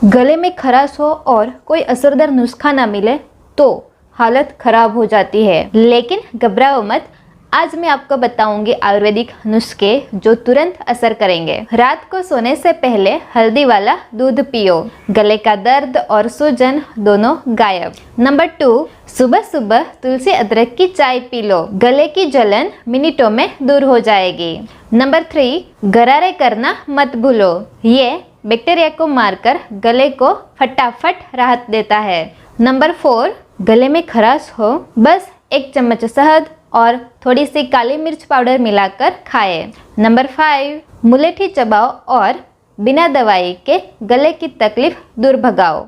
गले में खराश हो और कोई असरदार नुस्खा ना मिले तो हालत खराब हो जाती है, लेकिन घबराओ मत। आज मैं आपको बताऊंगी आयुर्वेदिक नुस्खे जो तुरंत असर करेंगे। रात को सोने से पहले हल्दी वाला दूध पियो, गले का दर्द और सूजन दोनों गायब। नंबर 2, सुबह सुबह तुलसी अदरक की चाय पी लो, गले की जलन मिनटों में दूर हो जाएगी। नंबर 3, गरारे करना मत भूलो, ये बैक्टीरिया को मारकर गले को फटाफट राहत देता है। नंबर 4, गले में खराश हो बस 1 चम्मच शहद और थोड़ी सी काली मिर्च पाउडर मिलाकर खाएं। नंबर 5, मुलेठी चबाओ और बिना दवाई के गले की तकलीफ दूर भगाओ।